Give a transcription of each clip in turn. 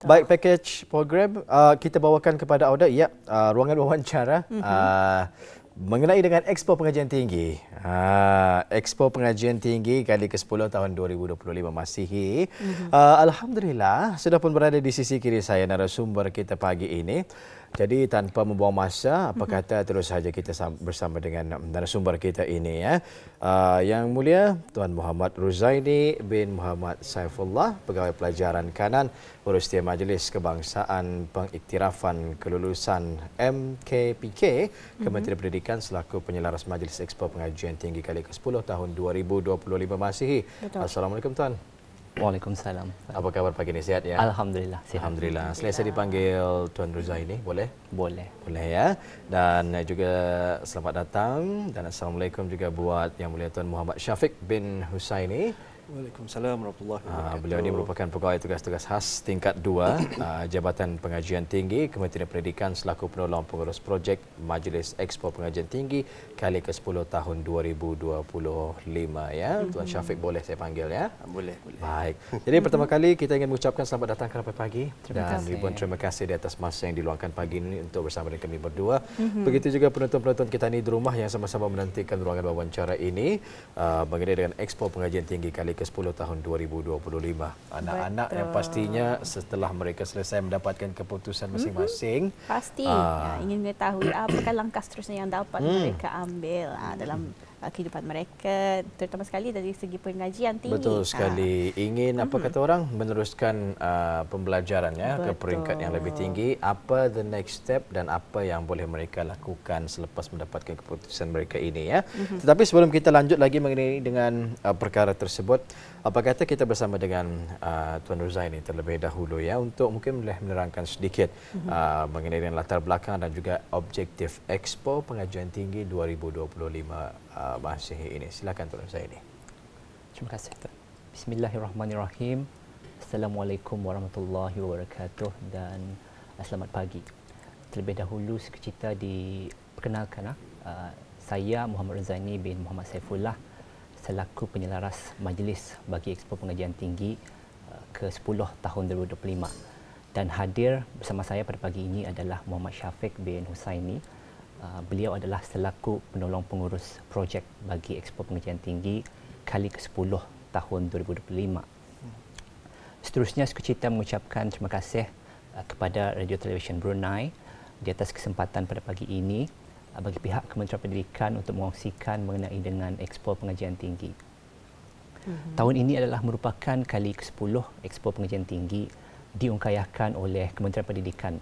Baik, package program kita bawakan kepada Auda, ya, ruangan wawancara mengenai dengan Expo Pengajian Tinggi. Expo Pengajian Tinggi kali ke-10 tahun 2025 Masihi. Alhamdulillah, sudah pun berada di sisi kiri saya narasumber kita pagi ini. Jadi tanpa membuang masa, apa kata terus saja kita bersama dengan narasumber kita ini, ya. Yang mulia Tuan Muhammad Ruzaini bin Muhammad Saifullah, Pegawai Pelajaran Kanan Urusia Majlis Kebangsaan Pengiktirafan Kelulusan MKPK Kementerian Pendidikan selaku penyelaras Majlis Expo Pengajian Tinggi kali ke-10 tahun 2025 Masihi. Betul. Assalamualaikum Tuan. Waalaikumsalam. Apa kabar pagi ini, sihat ya? Alhamdulillah. Sihat. Alhamdulillah. Selesa dipanggil Tuan Ruzaini, boleh? Boleh. Boleh, ya. Dan juga selamat datang dan assalamualaikum juga buat Yang Mulia Tuan Muhammad Syafiq bin Husaini. Waalaikumsalam warahmatullahi wabarakatuh. Beliau ini merupakan pegawai tugas-tugas khas tingkat 2 Jabatan Pengajian Tinggi Kementerian Pendidikan selaku penolong pengurus projek Majlis Expo Pengajian Tinggi kali ke-10 tahun 2025, ya. Tuan Syafiq, boleh saya panggil, ya? Boleh. Baik. Jadi pertama kali kita ingin mengucapkan selamat datang kerana pagi dan kasih. ribuan terima kasih di atas masa yang diluangkan pagi ini untuk bersama dengan kami berdua. Begitu juga penonton-penonton kita ni di rumah yang sama-sama menantikan ruangan wawancara ini mengenai dengan Expo Pengajian Tinggi kali ke-10 tahun 2025. Anak-anak yang pastinya setelah mereka selesai mendapatkan keputusan masing-masing, Pasti ingin mengetahui apakah langkah seterusnya yang dapat mereka ambil dalam kehidupan mereka, terutama sekali dari segi pengajian tinggi. betul sekali. Ingin apa kata orang, meneruskan pembelajaran, ya, ke peringkat yang lebih tinggi. Apa the next step dan apa yang boleh mereka lakukan selepas mendapatkan keputusan mereka ini, ya. Tetapi sebelum kita lanjut lagi mengenai dengan perkara tersebut, apa kata kita bersama dengan Tuan Ruzaini terlebih dahulu, ya, untuk mungkin boleh menerangkan sedikit mengenai dengan latar belakang dan juga objektif Expo Pengajian Tinggi 2025 Masihi ini. Silakan Tuan Ruzaini. Terima kasih. Bismillahirrahmanirrahim. Assalamualaikum warahmatullahi wabarakatuh dan selamat pagi. Terlebih dahulu sekecita diperkenalkan, saya Muhammad Ruzaini bin Muhammad Saifullah selaku penyelaras Majlis bagi Expo Pengajian Tinggi ke-10 tahun 2025. Dan hadir bersama saya pada pagi ini adalah Muhammad Syafiq bin Husaini. Beliau adalah selaku penolong pengurus projek bagi Expo Pengajian Tinggi kali ke-10 tahun 2025. Seterusnya sekecita mengucapkan terima kasih kepada Radio Television Brunei di atas kesempatan pada pagi ini bagi pihak Kementerian Pendidikan untuk mengongsikan mengenai dengan Expo Pengajian Tinggi. Tahun ini adalah merupakan kali ke-10 Expo Pengajian Tinggi diungkayahkan oleh Kementerian Pendidikan.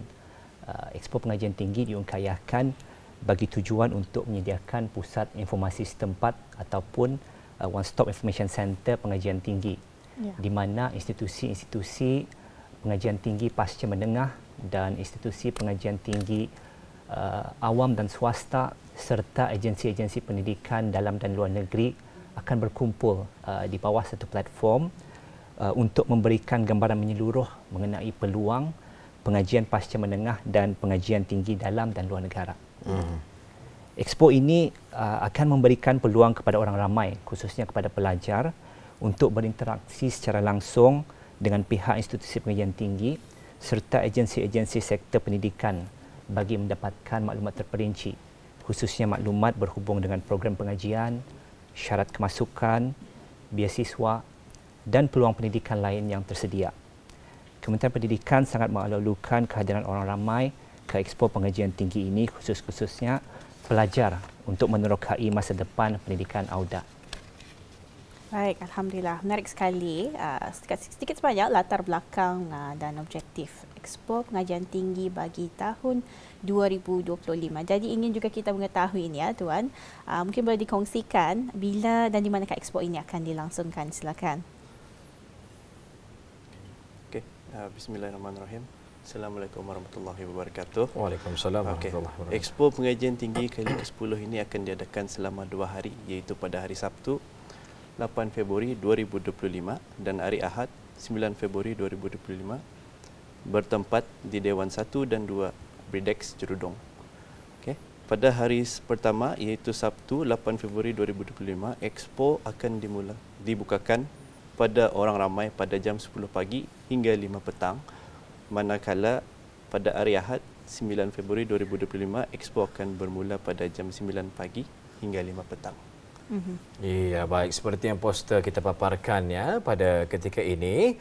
Expo Pengajian Tinggi diungkayahkan bagi tujuan untuk menyediakan pusat informasi setempat ataupun one stop information center pengajian tinggi, di mana institusi-institusi pengajian tinggi pasca menengah dan institusi pengajian tinggi awam dan swasta serta agensi-agensi pendidikan dalam dan luar negeri akan berkumpul di bawah satu platform untuk memberikan gambaran menyeluruh mengenai peluang pengajian pasca menengah dan pengajian tinggi dalam dan luar negara. Expo ini akan memberikan peluang kepada orang ramai, khususnya kepada pelajar, untuk berinteraksi secara langsung dengan pihak institusi pengajian tinggi serta agensi-agensi sektor pendidikan bagi mendapatkan maklumat terperinci, khususnya maklumat berhubung dengan program pengajian, syarat kemasukan, beasiswa dan peluang pendidikan lain yang tersedia. Kementerian Pendidikan sangat mengalu-alukan kehadiran orang ramai ke Expo Pengajian Tinggi ini, khususnya pelajar, untuk menerokai masa depan pendidikan Auda. Baik, Alhamdulillah. Menarik sekali. Sedikit sebanyak latar belakang dan objektif Expo Pengajian Tinggi bagi tahun 2025. Jadi ingin juga kita mengetahui ini, ya Tuan. Mungkin boleh dikongsikan bila dan di manakah Expo ini akan dilangsungkan. Silakan. Okey, bismillahirrahmanirrahim. Assalamualaikum warahmatullahi wabarakatuh. Waalaikumsalam warahmatullahi wabarakatuh. Expo Pengajian Tinggi kali ke-10 ini akan diadakan selama 2 hari, iaitu pada hari Sabtu 8 Februari 2025 dan hari Ahad 9 Februari 2025 bertempat di Dewan 1 dan 2 Bridex Jerudong. Okay. Pada hari pertama iaitu Sabtu 8 Februari 2025, Expo akan dibukakan pada orang ramai pada jam 10 pagi hingga 5 petang manakala pada hari Ahad 9 Februari 2025 Expo akan bermula pada jam 9 pagi hingga 5 petang. Iya, baik, seperti yang poster kita paparkan ya pada ketika ini.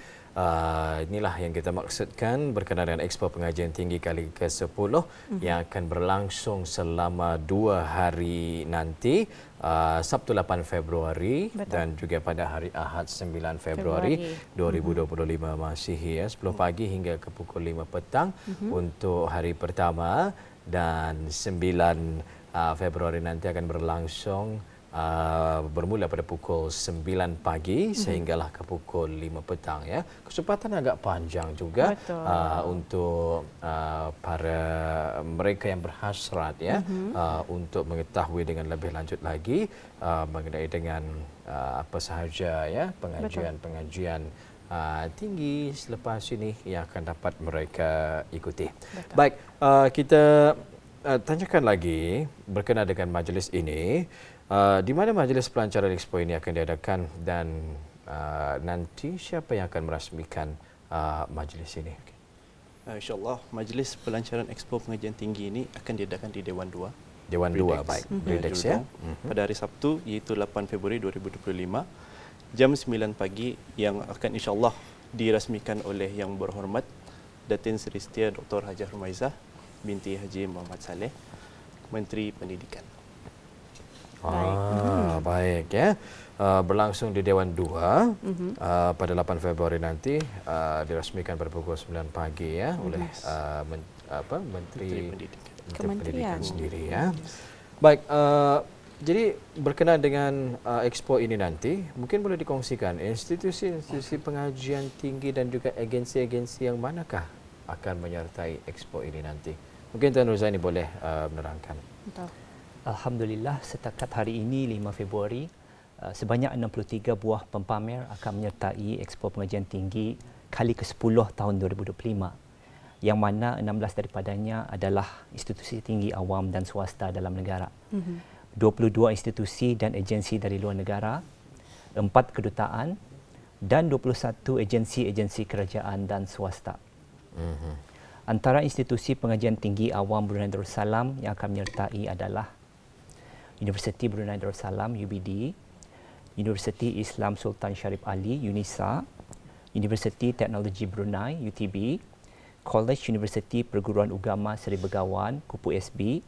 Inilah yang kita maksudkan berkenaan dengan Expo Pengajian Tinggi kali ke-10 yang akan berlangsung selama 2 hari nanti, Sabtu 8 Februari. Betul. Dan juga pada hari Ahad 9 Februari 2025 Masihi ya, 10 pagi hingga ke pukul 5 petang untuk hari pertama, dan 9 Februari nanti akan berlangsung bermula pada pukul 9 pagi sehinggalah ke pukul 5 petang ya. Kesempatan agak panjang juga untuk para mereka yang berhasrat ya untuk mengetahui dengan lebih lanjut lagi mengenai dengan apa sahaja ya pengajian-pengajian tinggi selepas ini yang akan dapat mereka ikuti. Betul. Baik, kita tanyakan lagi berkenaan dengan majlis ini. Di mana majlis pelancaran Expo ini akan diadakan dan nanti siapa yang akan merasmikan majlis ini? InsyaAllah majlis pelancaran Expo Pengajian Tinggi ini akan diadakan di Dewan 2. Dewan 2, baik. Bredex ya. Pada hari Sabtu iaitu 8 Februari 2025 jam 9 pagi yang akan insyaAllah dirasmikan oleh Yang Berhormat Datin Seri Setia Dr. Hajah Rumaizah binti Haji Muhammad Saleh, Menteri Pendidikan. Baik ya. Berlangsung di Dewan 2 pada 8 Februari nanti, dirasmikan pada pukul 9 pagi ya oleh Menteri Pendidikan sendiri ya. Baik, jadi berkenaan dengan Expo ini nanti, mungkin boleh dikongsikan institusi-institusi pengajian tinggi dan juga agensi-agensi yang manakah akan menyertai Expo ini nanti? Mungkin Tuan Ruzaini boleh menerangkan. Betul. Alhamdulillah, setakat hari ini 5 Februari, sebanyak 63 buah pempamer akan menyertai Expo Pengajian Tinggi kali ke-10 tahun 2025, yang mana 16 daripadanya adalah institusi tinggi awam dan swasta dalam negara. 22 institusi dan agensi dari luar negara, 4 kedutaan dan 21 agensi-agensi kerajaan dan swasta. Antara institusi pengajian tinggi awam Brunei Darussalam yang akan menyertai adalah Universiti Brunei Darussalam UBD, Universiti Islam Sultan Sharif Ali UNISA, Universiti Teknologi Brunei UTB, College Universiti Perguruan Ugama Seri Begawan Kupu SB,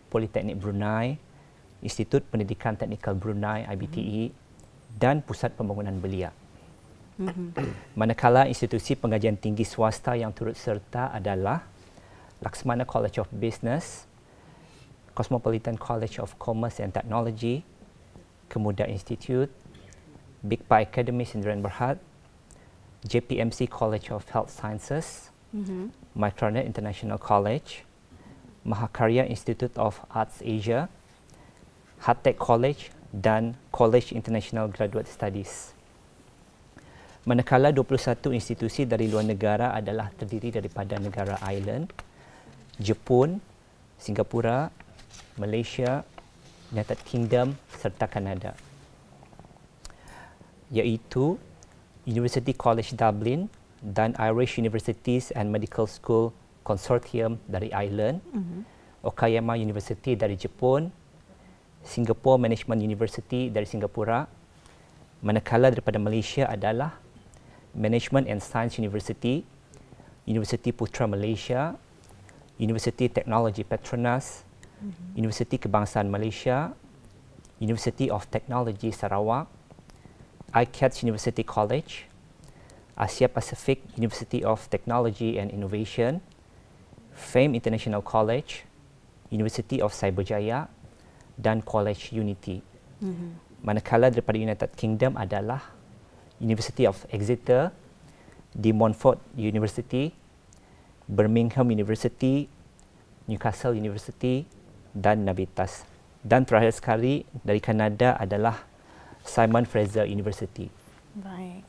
Politeknik Brunei, Institut Pendidikan Teknikal Brunei IBTE dan Pusat Pembangunan Belia. Manakala institusi pengajian tinggi swasta yang turut serta adalah Laksmana College of Business, Cosmopolitan College of Commerce and Technology, Kemuda Institute, Bigpa Academy Sdn Bhd, JPMC College of Health Sciences, Micronet International College, Mahakarya Institute of Arts Asia, Hattek College dan College International Graduate Studies. Manakala 21 institusi dari luar negara adalah terdiri daripada negara Ireland, Jepun, Singapura, Malaysia, United Kingdom serta Kanada, iaitu University College Dublin dan Irish Universities and Medical School Consortium dari Ireland, Okayama University dari Jepun, Singapore Management University dari Singapura. Manakala daripada Malaysia adalah Management and Science University, Universiti Putra Malaysia, Universiti Teknologi Petronas, Universiti Kebangsaan Malaysia, University of Technology Sarawak, ICATS University College, Asia Pacific University of Technology and Innovation, FAME International College, University of Cyberjaya dan College Unity. Manakala daripada United Kingdom adalah University of Exeter, De Montfort University, Birmingham University, Newcastle University dan Navitas. Dan terakhir sekali dari Kanada adalah Simon Fraser University. Baik.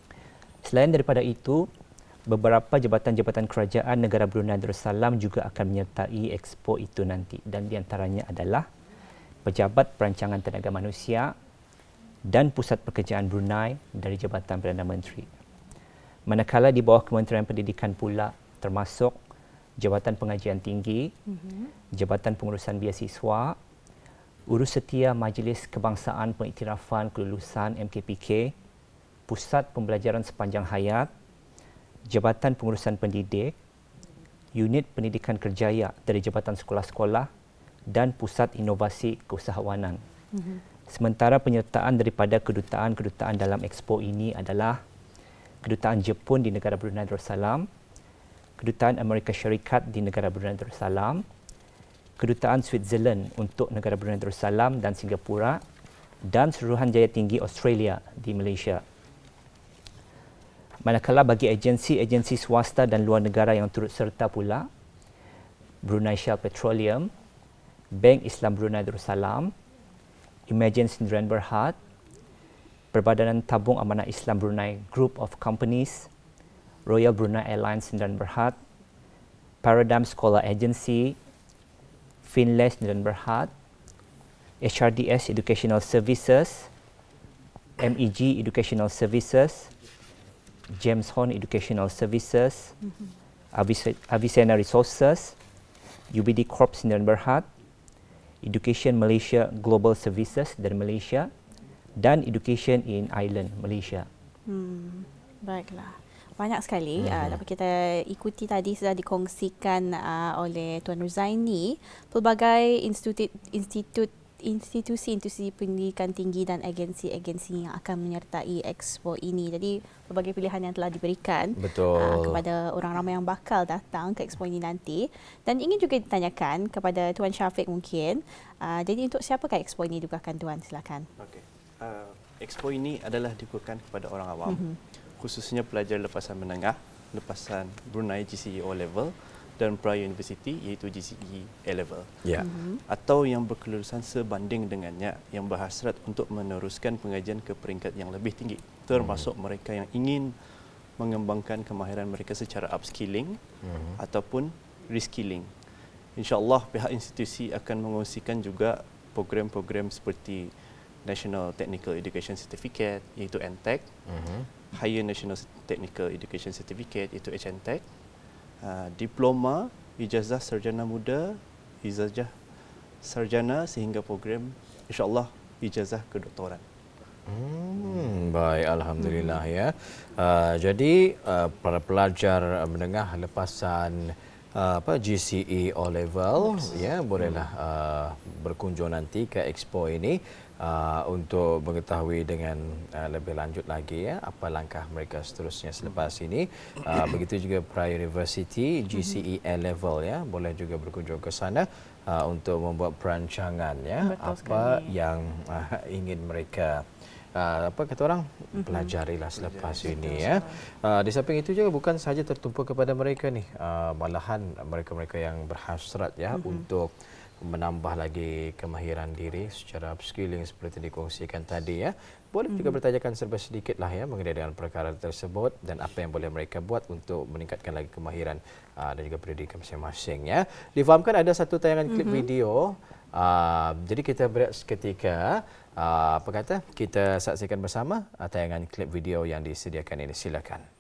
Selain daripada itu, beberapa jabatan-jabatan kerajaan negara Brunei Darussalam juga akan menyertai Expo itu nanti, dan di antaranya adalah Pejabat Perancangan Tenaga Manusia dan Pusat Pekerjaan Brunei dari Jabatan Perdana Menteri. Manakala di bawah Kementerian Pendidikan pula termasuk Jabatan Pengajian Tinggi, Jabatan Pengurusan Biasiswa, Urus Setia Majlis Kebangsaan Pengiktirafan Kelulusan MKPK, Pusat Pembelajaran Sepanjang Hayat, Jabatan Pengurusan Pendidik, Unit Pendidikan Kerjaya dari Jabatan Sekolah-Sekolah dan Pusat Inovasi Keusahawanan. Sementara penyertaan daripada kedutaan-kedutaan dalam Expo ini adalah Kedutaan Jepun di negara Brunei Darussalam, Kedutaan Amerika Syarikat di negara Brunei Darussalam, Kedutaan Switzerland untuk negara Brunei Darussalam dan Singapura, dan Suruhanjaya Tinggi Australia di Malaysia. Manakala bagi agensi-agensi swasta dan luar negara yang turut serta pula, Brunei Shell Petroleum, Bank Islam Brunei Darussalam, Imagine Sdn Bhd, Perbadanan Tabung Amanah Islam Brunei Group of Companies, Royal Brunei Airlines Sdn Bhd, Paradigm Scholar Agency, Finlay Sdn Bhd, HRDS Educational Services, MEG Educational Services, James Horn Educational Services, Avicenna Resources, UBD Corp Sdn Bhd, Education Malaysia Global Services dari Malaysia, dan Education in Ireland, Malaysia. Baiklah. Banyak sekali dapat kita ikuti tadi sudah dikongsikan oleh Tuan Ruzaini pelbagai institusi pendidikan tinggi dan agensi-agensi yang akan menyertai Expo ini. Jadi pelbagai pilihan yang telah diberikan kepada orang ramai yang bakal datang ke Expo ini nanti. Dan ingin juga ditanyakan kepada Tuan Syafiq mungkin. Jadi untuk siapakah Expo ini digunakan Tuan? Silakan. Okey. Expo ini adalah digunakan kepada orang awam, khususnya pelajar lepasan menengah, lepasan Brunei GCE O Level dan pra-university iaitu GCE A Level. Atau yang berkelulusan sebanding dengannya yang berhasrat untuk meneruskan pengajian ke peringkat yang lebih tinggi, termasuk mereka yang ingin mengembangkan kemahiran mereka secara upskilling ataupun reskilling. InsyaAllah pihak institusi akan mengongsikan juga program-program seperti National Technical Education Certificate iaitu NTEC, Higher National Technical Education Certificate iaitu HNTEC, diploma, ijazah sarjana muda, ijazah sarjana sehingga program insya-Allah ijazah kedoktoran. Baik, alhamdulillah ya. Jadi para pelajar menengah lepasan GCE O Level ya bolehlah berkunjung nanti ke Expo ini untuk mengetahui dengan lebih lanjut lagi ya apa langkah mereka seterusnya selepas ini. Begitu juga pra-university GCE A Level ya boleh juga berkunjung ke sana untuk membuat perancangan ya apa yang ingin mereka apa kata orang pelajarilah selepas ini ya. Di samping itu juga bukan sahaja tertumpu kepada mereka ni, malahan mereka-mereka yang berhasrat ya untuk menambah lagi kemahiran diri secara upskilling seperti dikongsikan tadi ya. Boleh juga bertanyakan serba sedikitlah ya mengenai dengan perkara tersebut dan apa yang boleh mereka buat untuk meningkatkan lagi kemahiran dan juga pendidikan masing-masing ya. Difahamkan ada satu tayangan klip video. Jadi kita berehat seketika. Apa kata? Kita saksikan bersama tayangan klip video yang disediakan ini. Silakan.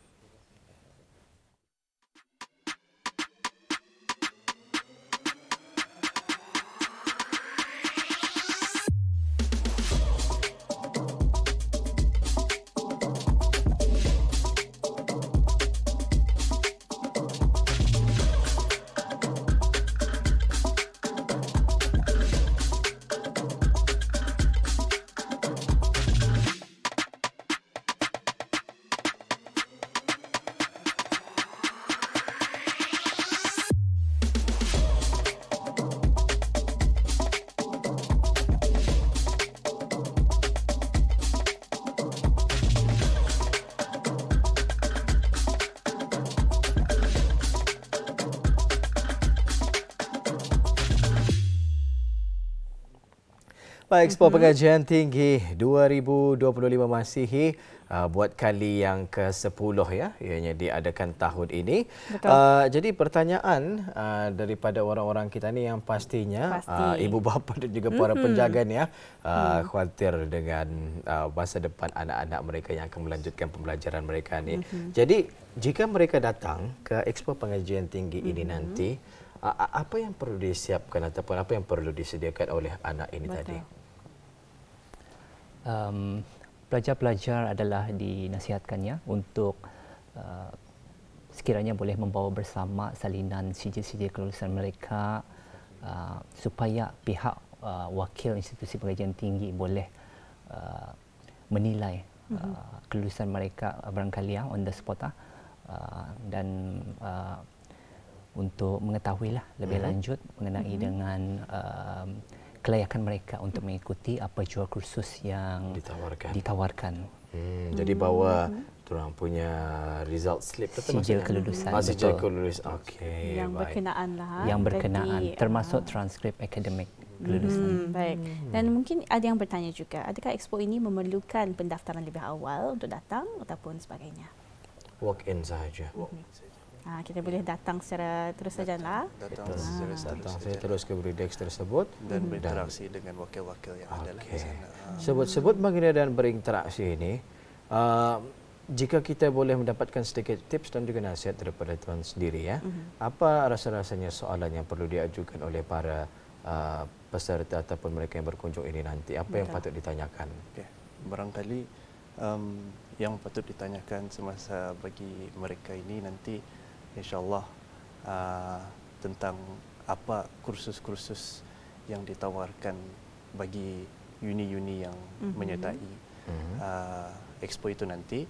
Expo Pengajian Tinggi 2025 Masihi buat kali yang ke-10 ya, ianya diadakan tahun ini. Betul. Jadi pertanyaan daripada orang-orang kita ni yang pastinya ibu bapa dan juga para penjaga ni khawatir dengan masa depan anak-anak mereka yang akan melanjutkan pembelajaran mereka ni. Jadi jika mereka datang ke Expo Pengajian Tinggi ini nanti, apa yang perlu disiapkan ataupun apa yang perlu disediakan oleh anak ini tadi? Pelajar-pelajar adalah dinasihatkannya untuk sekiranya boleh membawa bersama salinan sijil-sijil kelulusan mereka supaya pihak wakil institusi pengajian tinggi boleh menilai kelulusan mereka barangkali on the spot dan untuk mengetahuilah lebih lanjut mengenai dengan kelayakan mereka untuk mengikuti apa jua kursus yang ditawarkan. Jadi bawa orang punya result slip atau sijil kelulusan. Sijil kelulusan. Okey. Yang berkenaan lah. Yang berkenaan termasuk transkrip akademik kelulusan. Baik. Dan mungkin ada yang bertanya juga, adakah expo ini memerlukan pendaftaran lebih awal untuk datang ataupun sebagainya? Walk in saja. Kita boleh datang secara terus sajalah. Datang secara saya terus ke Bridex tersebut dan berinteraksi dengan wakil-wakil yang ada di sana. Sebut-sebut baginda dan berinteraksi ini, jika kita boleh mendapatkan sedikit tips dan juga nasihat daripada tuan sendiri ya, apa rasa-rasanya soalan yang perlu diajukan oleh para peserta ataupun mereka yang berkunjung ini nanti? Apa yang patut ditanyakan? Barangkali yang patut ditanyakan semasa bagi mereka ini nanti InsyaAllah tentang apa kursus-kursus yang ditawarkan bagi uni-uni yang menyertai expo itu nanti,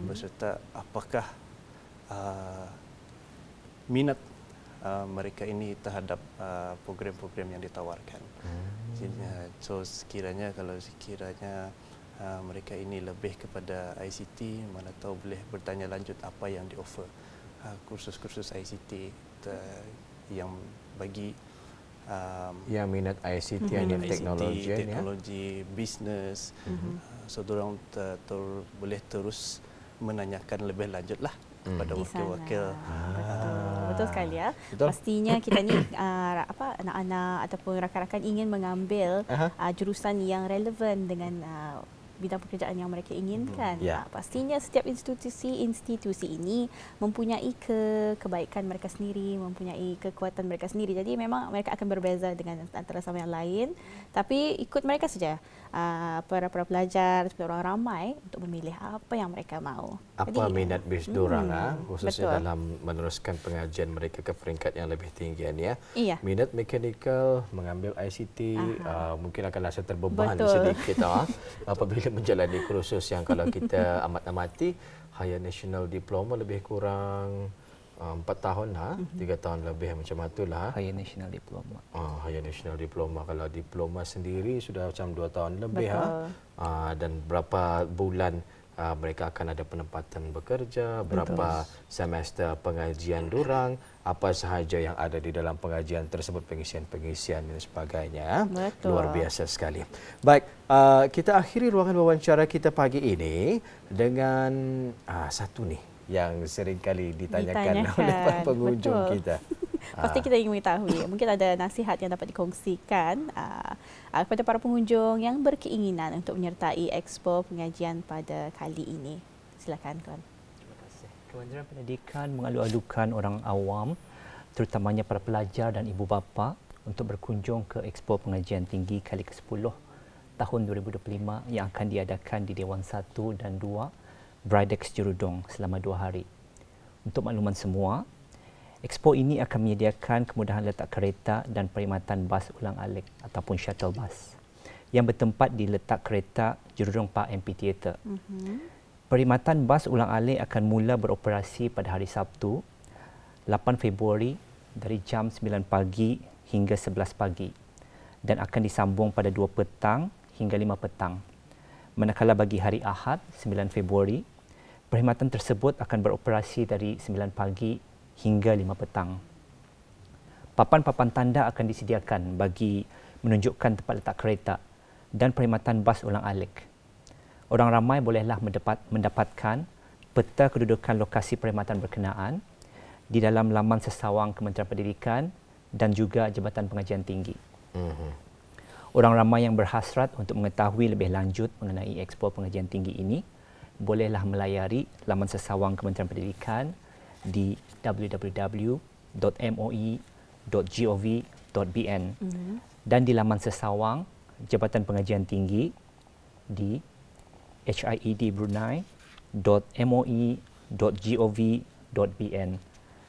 berserta apakah minat mereka ini terhadap program-program yang ditawarkan. So sekiranya mereka ini lebih kepada ICT, mana tahu boleh bertanya lanjut apa yang di-offer kursus-kursus ICT yang bagi yang minat ICT dan teknologi, bisnes. So dorang boleh terus menanyakan lebih lanjutlah kepada wakil-wakil. Betul sekali ya. Pastinya kita ni anak-anak ataupun rakan-rakan ingin mengambil jurusan yang relevan dengan bidang pekerjaan yang mereka inginkan. Pastinya setiap institusi ini mempunyai kebaikan mereka sendiri, mempunyai kekuatan mereka sendiri. Jadi memang mereka akan berbeza dengan antara sama yang lain. Tapi ikut mereka saja, para pelajar, orang ramai untuk memilih apa yang mereka mahu. Apa minat bis dorang khususnya dalam meneruskan pengajian mereka ke peringkat yang lebih tinggi ya. Minat mekanikal, mengambil ICT, mungkin akan rasa terbeban sedikit apabila menjalani kursus yang kalau kita amat-amati Higher National Diploma lebih kurang 4 tahun 3 tahun lebih macam itulah. Higher National Diploma. Higher National Diploma, kalau diploma sendiri sudah macam 2 tahun lebih dan berapa bulan mereka akan ada penempatan bekerja, berapa semester pengajian dorang, apa sahaja yang ada di dalam pengajian tersebut, pengisian-pengisian dan sebagainya. Luar biasa sekali. Baik, kita akhiri ruangan wawancara kita pagi ini dengan satu nih yang sering kali ditanyakan oleh para pengunjung kita. Pasti kita ingin mengetahui, mungkin ada nasihat yang dapat dikongsikan kepada para pengunjung yang berkeinginan untuk menyertai Expo Pengajian pada kali ini. Silakan, Tuan. Terima kasih. Kementerian Pendidikan mengalu-alukan orang awam, terutamanya para pelajar dan ibu bapa, untuk berkunjung ke Expo Pengajian Tinggi kali ke-10 tahun 2025 yang akan diadakan di Dewan 1 dan 2 Bridex Jerudong selama 2 hari. Untuk makluman semua, Expo ini akan menyediakan kemudahan letak kereta dan perkhidmatan bas ulang-alik ataupun shuttle bus yang bertempat di letak kereta Jerudong Park Amphitheatre. Perkhidmatan bas ulang-alik akan mula beroperasi pada hari Sabtu, 8 Februari dari jam 9 pagi hingga 11 pagi dan akan disambung pada 2 petang hingga 5 petang. Manakala bagi hari Ahad, 9 Februari, perkhidmatan tersebut akan beroperasi dari 9 pagi hingga 5 petang. Papan-papan tanda akan disediakan bagi menunjukkan tempat letak kereta dan perkhidmatan bas ulang-alik. Orang ramai bolehlah mendapatkan peta kedudukan lokasi perkhidmatan berkenaan di dalam laman sesawang Kementerian Pendidikan dan juga Jabatan Pengajian Tinggi. Orang ramai yang berhasrat untuk mengetahui lebih lanjut mengenai Expo Pengajian Tinggi ini bolehlah melayari laman sesawang Kementerian Pendidikan di www.moi.gov.bn dan di laman sesawang Jabatan Pengajian Tinggi di hiedbrunei.moi.gov.bn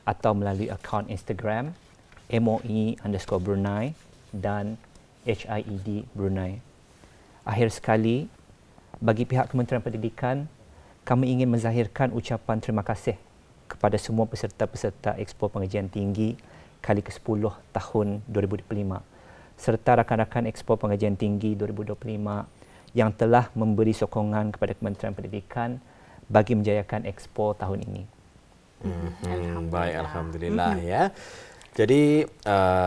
atau melalui akaun Instagram MOE_Brunei dan HIED Brunei. Akhir sekali, bagi pihak Kementerian Pendidikan, kami ingin menzahirkan ucapan terima kasih kepada semua peserta-peserta Expo Pengajian Tinggi kali ke-10 tahun 2025 serta rakan-rakan Expo Pengajian Tinggi 2025 yang telah memberi sokongan kepada Kementerian Pendidikan bagi menjayakan Expo tahun ini. Baik, alhamdulillah ya. Jadi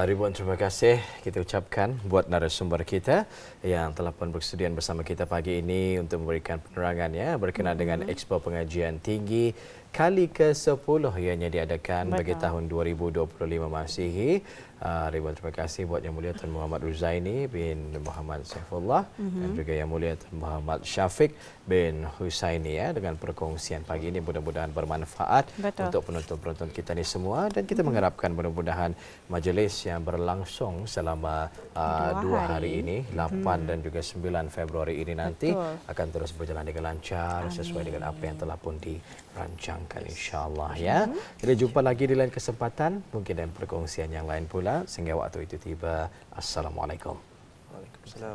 ribuan terima kasih kita ucapkan buat narasumber kita yang telah pun bersedia bersama kita pagi ini untuk memberikan penerangan ya berkenaan dengan Expo Pengajian Tinggi kali ke-10 ianya diadakan bagi tahun 2025 Masihi. Ribuan terima kasih buat Yang Mulia Tuan Muhammad Ruzaini bin Muhammad Saifullah dan juga Yang Mulia Tuan Muhammad Syafiq bin Husaini ya dengan perkongsian pagi ini mudah-mudahan bermanfaat untuk penonton-penonton kita ni semua dan kita mengharapkan mudah-mudahan majlis yang berlangsung selama 2 hari ini 8 dan juga 9 Februari ini nanti akan terus berjalan dengan lancar sesuai dengan apa yang telah pun dirancangkan insya-Allah ya. Kita jumpa lagi di lain kesempatan mungkin dan perkongsian yang lain pula sehingga waktu itu tiba. Assalamualaikum. Waalaikumsalam.